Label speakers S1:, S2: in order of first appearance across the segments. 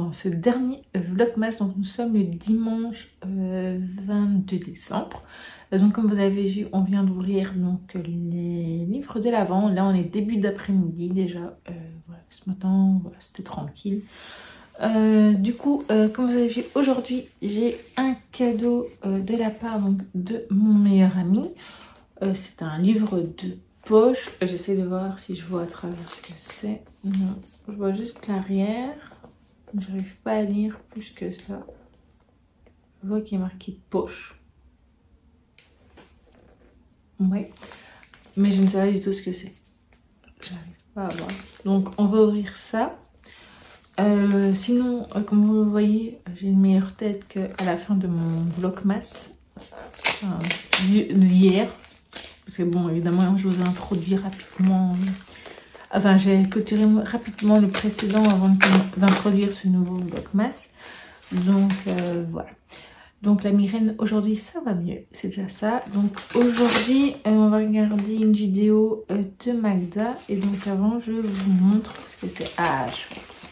S1: dans ce dernier vlogmas. Donc nous sommes le dimanche 22 décembre. Donc comme vous avez vu, on vient d'ouvrir donc les livres de l'Avent. Là on est début d'après-midi déjà. Voilà, ce matin voilà, c'était tranquille. Du coup, comme vous avez vu, aujourd'hui j'ai un cadeau de la part donc, de mon meilleur ami. C'est un livre de poche. J'essaie de voir si je vois à travers ce que c'est. Non, je vois juste l'arrière. J'arrive pas à lire plus que ça. Je vois qu'il est marqué poche. Ouais. Mais je ne sais pas du tout ce que c'est. J'arrive pas à voir. Donc on va ouvrir ça. Sinon, comme vous le voyez, j'ai une meilleure tête qu'à la fin de mon vlogmas d'hier. Parce que bon, évidemment, je vous ai introduit rapidement. Enfin, j'ai clôturé rapidement le précédent avant d'introduire ce nouveau vlogmas. Donc, voilà. Donc, la migraine, aujourd'hui, ça va mieux. C'est déjà ça. Donc, aujourd'hui, on va regarder une vidéo de Magda. Et donc, avant, je vous montre ce que c'est. Ah, chouette.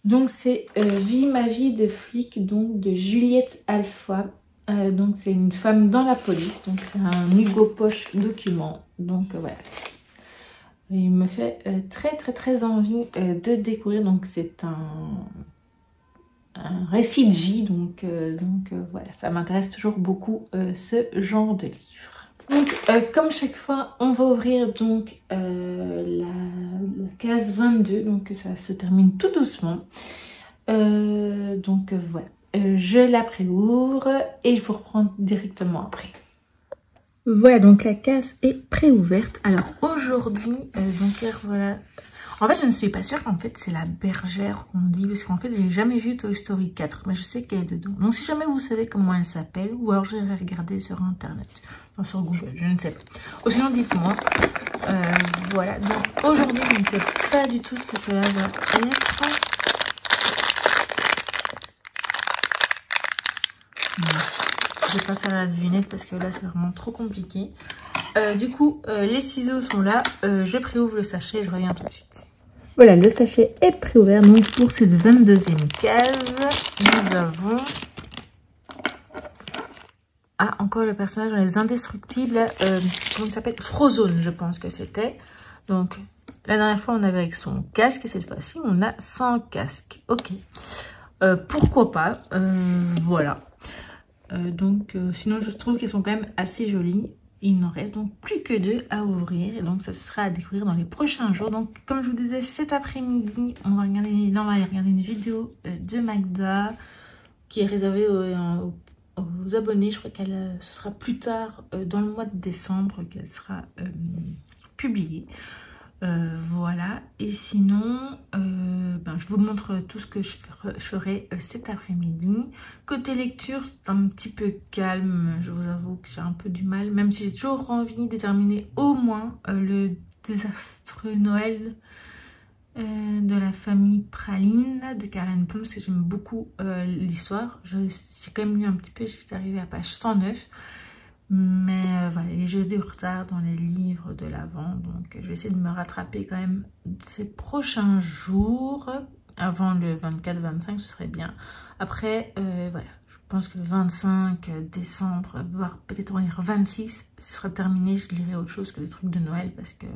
S1: Donc, c'est Vie, magie de flic, donc de Juliette Alpha. Donc, c'est une femme dans la police. Donc, c'est un Hugo Poche document. Donc, voilà. Il me fait très envie de découvrir. Donc, c'est un récit de J. Donc voilà, ça m'intéresse toujours beaucoup ce genre de livre. Donc, comme chaque fois, on va ouvrir donc la case 22. Donc, ça se termine tout doucement. Donc, voilà. Je la préouvre et je vous reprends directement après. Voilà, donc la case est préouverte. Alors, aujourd'hui, donc voilà. En fait, je ne suis pas sûre qu'en fait, c'est la bergère qu'on dit. Parce qu'en fait, j'ai jamais vu Toy Story 4. Mais je sais qu'elle est dedans. Donc, si jamais vous savez comment elle s'appelle. Ou alors, j'irai regarder sur Internet. Enfin, sur Google, je ne sais pas. Ou sinon, dites-moi. Voilà. Donc, aujourd'hui, je ne sais pas du tout ce que cela va être. Je vais pas faire la devinette parce que là, c'est vraiment trop compliqué. Du coup, les ciseaux sont là. Je préouvre le sachet et je reviens tout de suite. Voilà, le sachet est préouvert. Donc, pour cette 22e case, nous avons... Ah, encore le personnage dans Les Indestructibles. Comment il s'appelle? Frozone, je pense que c'était. Donc, la dernière fois, on avait avec son casque. Et cette fois-ci, on a sans casque. Ok. Pourquoi pas. Voilà. Sinon, je trouve qu'elles sont quand même assez jolies. Il n'en reste donc plus que 2 à ouvrir. Et donc, ça sera à découvrir dans les prochains jours. Donc, comme je vous disais, cet après-midi, on va aller regarder une vidéo de Magda qui est réservée aux abonnés. Je crois qu'elle ce sera plus tard dans le mois de décembre qu'elle sera publiée. Voilà. Et sinon, je vous montre tout ce que je ferai cet après-midi. Côté lecture, c'est un petit peu calme. Je vous avoue que j'ai un peu du mal. Même si j'ai toujours envie de terminer au moins le désastreux Noël de la famille Praline de Karen Plum. Parce que j'aime beaucoup l'histoire. J'ai quand même lu un petit peu. J'étais arrivée à page 109. Mais voilà, j'ai du retard dans les livres de l'Avent, donc je vais essayer de me rattraper quand même ces prochains jours. Avant le 24-25, ce serait bien. Après, voilà, je pense que le 25 décembre, voire peut-être on va dire 26, ce sera terminé. Je lirai autre chose que les trucs de Noël parce que,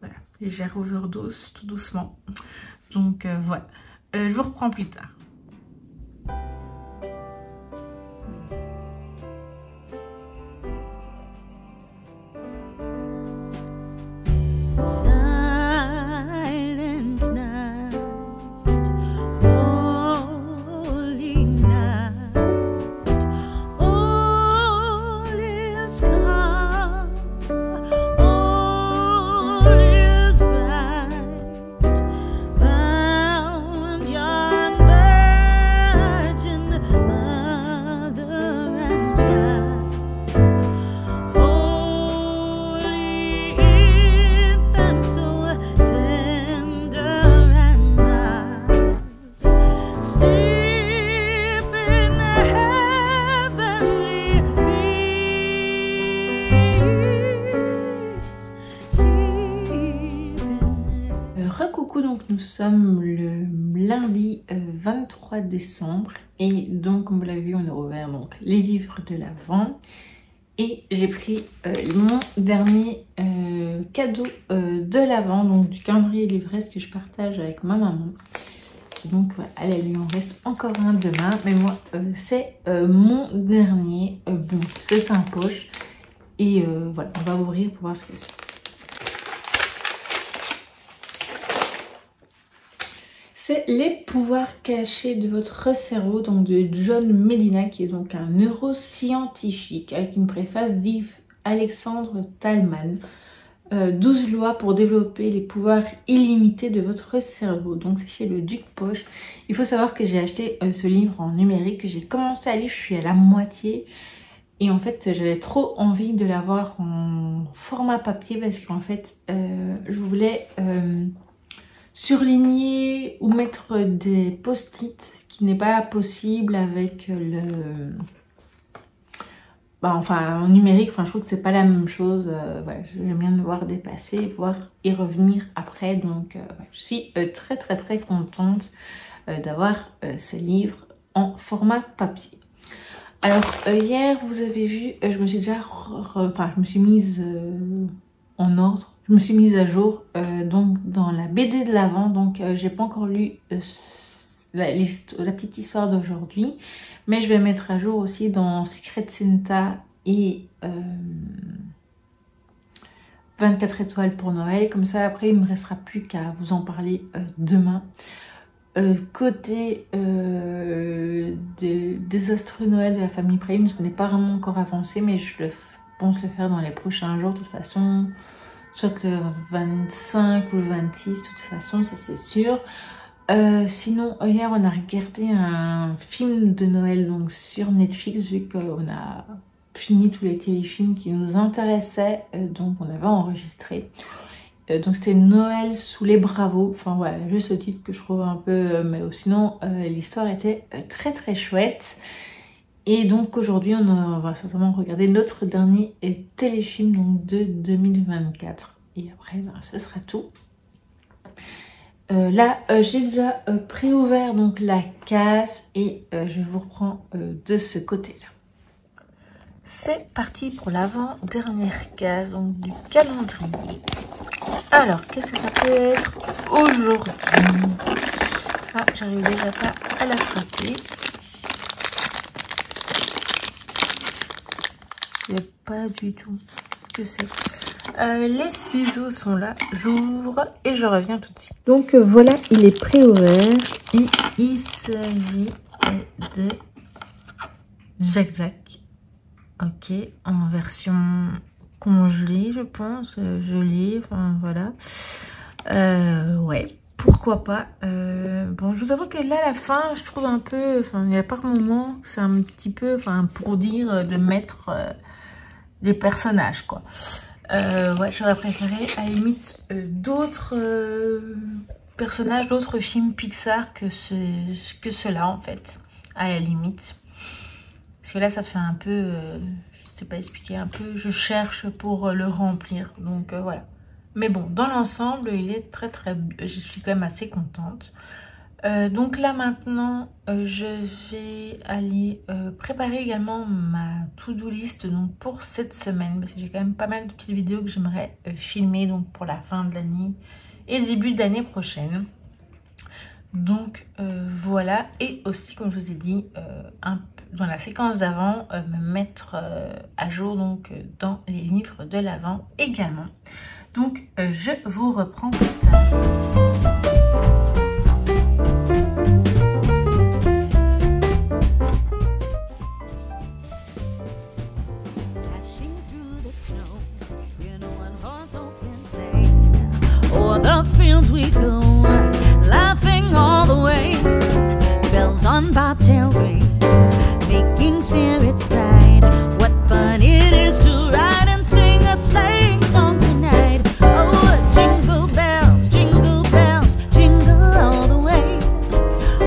S1: voilà, légère overdose, tout doucement. Donc voilà, je vous reprends plus tard. nous sommes le lundi 23 décembre et donc comme vous l'avez vu on a ouvert donc les livres de l'Avent et j'ai pris mon dernier cadeau de l'Avent, donc du calendrier livresque que je partage avec ma maman. Donc voilà, elle lui en reste encore un demain, mais moi c'est mon dernier. Bon, c'est un poche et voilà, on va ouvrir pour voir ce que c'est. C'est les pouvoirs cachés de votre cerveau, donc de John Medina, qui est donc un neuroscientifique, avec une préface d'Yves Alexandre Talman. 12 lois pour développer les pouvoirs illimités de votre cerveau. Donc c'est chez le Duc Poche. Il faut savoir que j'ai acheté ce livre en numérique, que j'ai commencé à lire, je suis à la moitié. Et en fait, j'avais trop envie de l'avoir en format papier parce qu'en fait, je voulais surligner ou mettre des post-it, ce qui n'est pas possible avec le... enfin, en numérique, je trouve que c'est pas la même chose. Voilà, j'aime bien le voir dépasser, pouvoir y revenir après. Donc, je suis très contente d'avoir ce livre en format papier. Alors, hier, vous avez vu, je me suis déjà... je me suis mise en ordre. Je me suis mise à jour donc dans la BD de l'Avent. Donc, j'ai pas encore lu la petite histoire d'aujourd'hui. Mais je vais mettre à jour aussi dans Secret Santa et 24 étoiles pour Noël. Comme ça, après, il ne me restera plus qu'à vous en parler demain. Côté des Astres Noël de la famille Praline, je n'ai pas vraiment encore avancé, mais je pense le faire dans les prochains jours. De toute façon, soit le 25 ou le 26, de toute façon, ça c'est sûr. Sinon, hier on a regardé un film de Noël donc sur Netflix, vu qu'on a fini tous les téléfilms qui nous intéressaient, donc on avait enregistré. Donc c'était Noël sous les bravos, enfin voilà, juste le titre que je trouve un peu... mais sinon l'histoire était très chouette. Et donc aujourd'hui on va certainement regarder notre dernier téléfilm donc, de 2024. Et après ce sera tout. Là, j'ai déjà préouvert donc la case et je vous reprends de ce côté-là. C'est parti pour l'avant-dernière case donc, du calendrier. Alors, qu'est-ce que ça peut être aujourd'hui? Ah, j'arrive déjà pas à la frotter. Je sais pas du tout ce que c'est. Les ciseaux sont là, j'ouvre et je reviens tout de suite. Donc voilà, il est pré-ouvert et il s'agit de Jack Jack. Ok, en version congelée, je pense, gelée, enfin voilà. Ouais, pourquoi pas. Bon, je vous avoue que là, à la fin, je trouve un peu, enfin, il y a par moments, c'est un petit peu, enfin, pour dire de mettre les personnages, quoi. Ouais, j'aurais préféré à la limite d'autres personnages, d'autres films Pixar que ceux-là en fait, à la limite. Parce que là ça fait un peu, je sais pas expliquer, un peu, je cherche pour le remplir. Donc voilà. Mais bon, dans l'ensemble, il est très, je suis quand même assez contente. Donc là maintenant, je vais aller préparer également ma to-do list donc pour cette semaine. Parce que j'ai quand même pas mal de petites vidéos que j'aimerais filmer donc pour la fin de l'année et début d'année prochaine. Donc voilà, et aussi comme je vous ai dit, dans la séquence d'avant, me mettre à jour donc dans les livres de l'Avent également. Donc je vous reprends plus tard.
S2: We go laughing all the way, bells on bobtail ring, making spirits bright. What fun it is to ride and sing a sleighing song tonight. Oh, jingle bells, jingle bells, jingle all the way.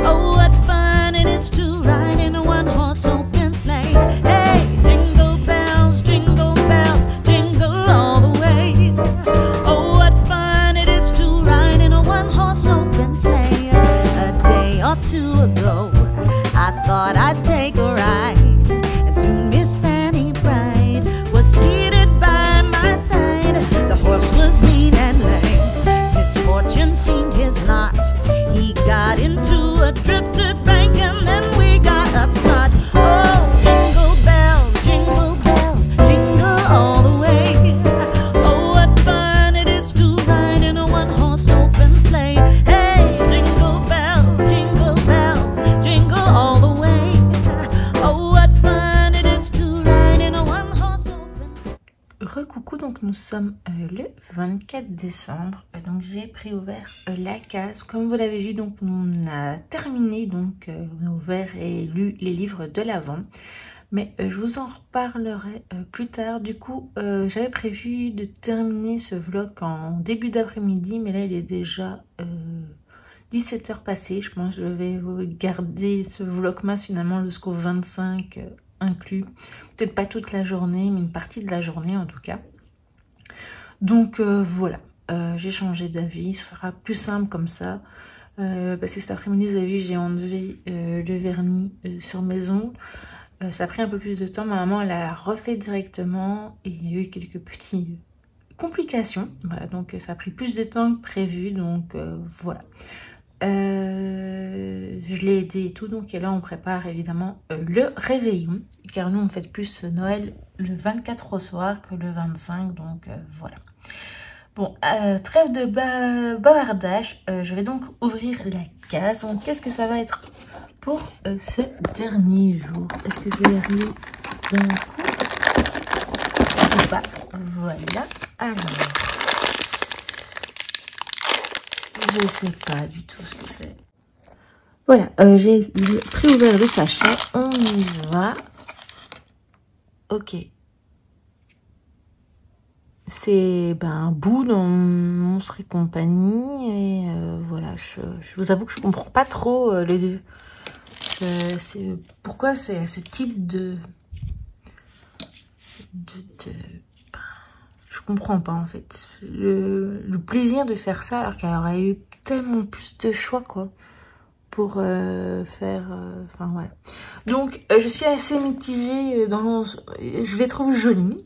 S2: Oh, what fun it is to ride in a one-horse open sleigh. Hey, jingle bells, jingle bells, jingle all the way. Oh, what fun it is to ride in a one-horse
S1: sommes le 24 décembre, donc j'ai préouvert la case. Comme vous l'avez vu, donc on a terminé, donc on a ouvert et lu les livres de l'Avent. Mais je vous en reparlerai plus tard. Du coup, j'avais prévu de terminer ce vlog en début d'après-midi, mais là il est déjà 17h passées. Je pense que je vais garder ce vlogmas finalement jusqu'au 25 inclus. Peut-être pas toute la journée, mais une partie de la journée en tout cas. Donc voilà, j'ai changé d'avis, ce sera plus simple comme ça. Parce que cet après-midi, vous avez vu, j'ai enlevé le vernis sur mes ongles. Ça a pris un peu plus de temps, ma maman elle a refait directement et il y a eu quelques petites complications. Voilà, donc ça a pris plus de temps que prévu, donc voilà. Je l'ai aidé et tout, donc et là on prépare évidemment le réveillon, car nous on fête plus Noël le 24 au soir que le 25, donc voilà. Bon, trêve de bavardage, je vais donc ouvrir la case. Donc qu'est-ce que ça va être pour ce dernier jour? Est-ce que je vais y arriver d'un coup ou pas? Voilà, alors je sais pas du tout ce que c'est. Voilà, j'ai préouvert le sachet, on y va. Ok. C'est un bout dans Monstres et compagnie. Et voilà, je vous avoue que je comprends pas trop pourquoi c'est ce type de je comprends pas en fait. Le plaisir de faire ça alors qu'il y aurait eu tellement plus de choix quoi. Pour faire... Enfin voilà. Donc je suis assez mitigée je les trouve jolies.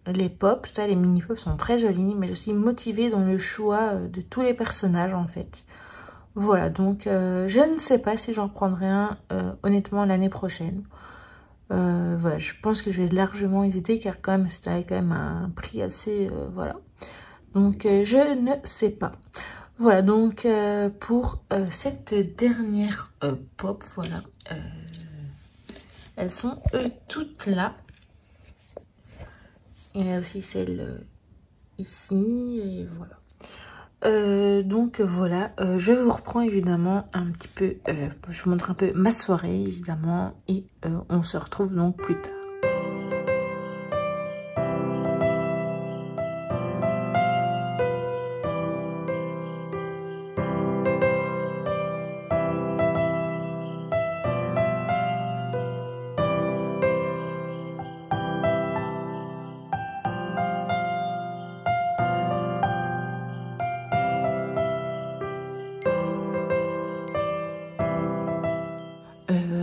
S1: Les pops, les mini pops sont très jolis, mais je suis motivée dans le choix de tous les personnages en fait. Voilà, donc je ne sais pas si j'en reprendrai un honnêtement l'année prochaine. Voilà, je pense que je vais largement hésiter car quand même c'était quand même un prix assez voilà. Donc je ne sais pas. Voilà, donc pour cette dernière pop, voilà, elles sont toutes là. Il y a aussi celle ici, et voilà. Donc voilà, je vous reprends évidemment un petit peu, je vous montre un peu ma soirée évidemment, et on se retrouve donc plus tard.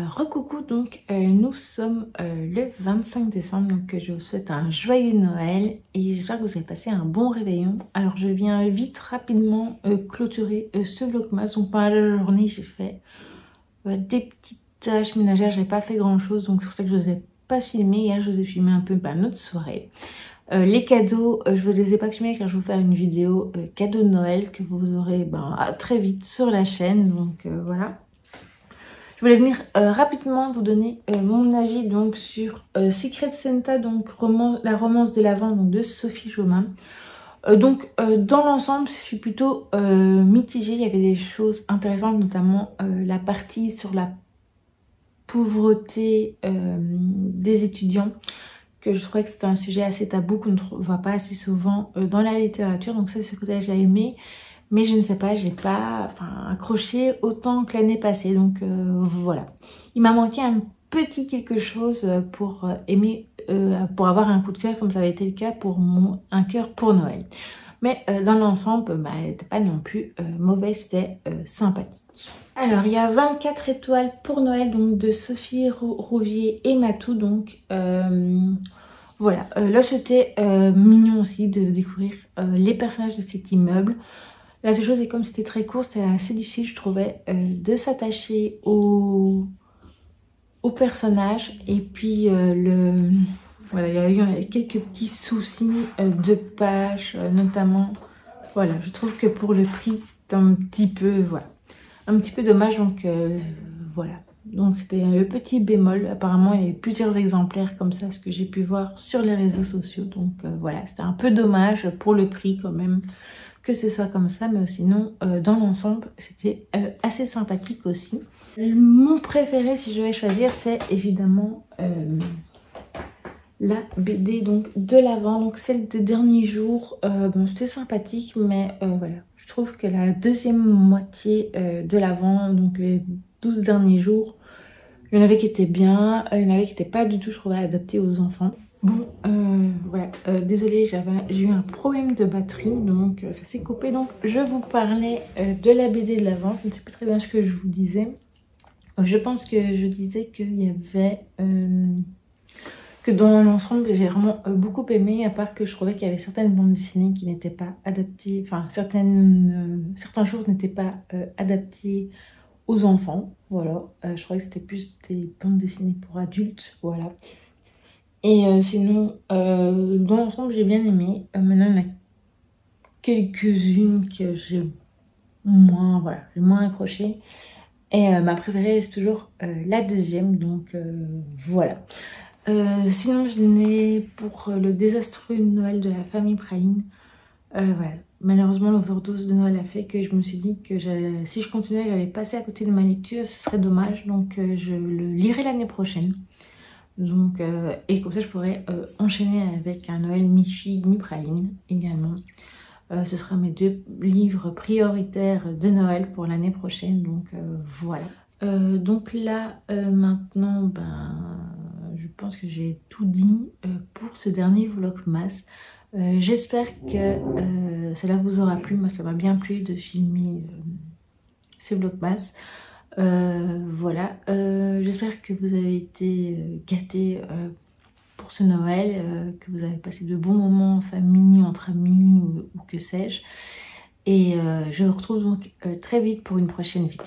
S1: Recoucou, donc nous sommes le 25 décembre, donc je vous souhaite un joyeux Noël et j'espère que vous avez passé un bon réveillon. Alors je viens vite rapidement clôturer ce vlogmas. Donc pendant la journée j'ai fait des petites tâches ménagères, j'ai pas fait grand chose, donc c'est pour ça que je vous ai pas filmé. Hier je vous ai filmé un peu notre soirée. Les cadeaux, je vous les ai pas filmés car je vais vous faire une vidéo cadeau de Noël que vous aurez très vite sur la chaîne, donc voilà. Je voulais venir rapidement vous donner mon avis donc sur Secret Santa, donc la romance de l'Avent donc de Sophie Jomain. Dans l'ensemble, je suis plutôt mitigée. Il y avait des choses intéressantes, notamment la partie sur la pauvreté des étudiants, que je trouvais que c'était un sujet assez tabou qu'on ne voit pas assez souvent dans la littérature. Donc ça, ce côté-là, j'ai aimé. Mais je ne sais pas, j'ai pas accroché autant que l'année passée. Donc voilà. Il m'a manqué un petit quelque chose pour aimer, pour avoir un coup de cœur comme ça avait été le cas pour un cœur pour Noël. Mais dans l'ensemble, elle n'était pas non plus mauvaise, c'était sympathique. Alors, il y a 24 étoiles pour Noël, donc de Sophie Rouvier et Matou. Donc voilà, là c'était mignon aussi de découvrir les personnages de cet immeuble. La seule chose, c'est comme c'était très court, c'était assez difficile, je trouvais, de s'attacher au personnage. Et puis, voilà, il y a eu quelques petits soucis de page, notamment. Voilà, je trouve que pour le prix, c'est un petit peu, voilà, un petit peu dommage. Donc, voilà. Donc c'était le petit bémol. Apparemment il y avait plusieurs exemplaires comme ça, ce que j'ai pu voir sur les réseaux sociaux. Donc voilà, c'était un peu dommage pour le prix quand même que ce soit comme ça, mais sinon dans l'ensemble c'était assez sympathique aussi. Mon préféré, si je vais choisir, c'est évidemment la BD donc de l'Avent, donc celle des derniers jours. Bon, c'était sympathique, mais voilà, je trouve que la deuxième moitié de l'Avent, donc les 12 derniers jours, il y en avait qui étaient bien, il y en avait qui n'étaient pas du tout, je trouvais, adaptés aux enfants. Bon, voilà, désolée, j'ai eu un problème de batterie, donc ça s'est coupé. Donc je vous parlais de la BD de l'Avent, je ne sais plus très bien ce que je vous disais. Je pense que je disais qu'il y avait... que dans l'ensemble, j'ai vraiment beaucoup aimé, à part que je trouvais qu'il y avait certaines bandes dessinées qui n'étaient pas adaptées, enfin certains jours n'étaient pas adaptés aux enfants, voilà. Je trouvais que c'était plus des bandes dessinées pour adultes, voilà. Et sinon, dans l'ensemble, j'ai bien aimé. Maintenant, il y en a quelques-unes que j'ai moins, voilà, j'ai moins accroché. Et ma préférée, c'est toujours la deuxième, donc voilà. Sinon, je n'ai pour le désastreux Noël de la famille Praline. Voilà. Malheureusement, l'overdose de Noël a fait que je me suis dit que si je continuais, j'allais passer à côté de ma lecture, ce serait dommage. Donc, je le lirai l'année prochaine. Donc, et comme ça, je pourrais enchaîner avec un Noël mi-fille, mi-praline également. Ce sera mes 2 livres prioritaires de Noël pour l'année prochaine. Donc, voilà. Donc là, maintenant, ben, je pense que j'ai tout dit pour ce dernier Vlogmas. J'espère que cela vous aura plu. Moi, ça m'a bien plu de filmer ces Vlogmas. Voilà, j'espère que vous avez été gâtés pour ce Noël, que vous avez passé de bons moments en famille, entre amis ou que sais-je. Et je vous retrouve donc très vite pour une prochaine vidéo.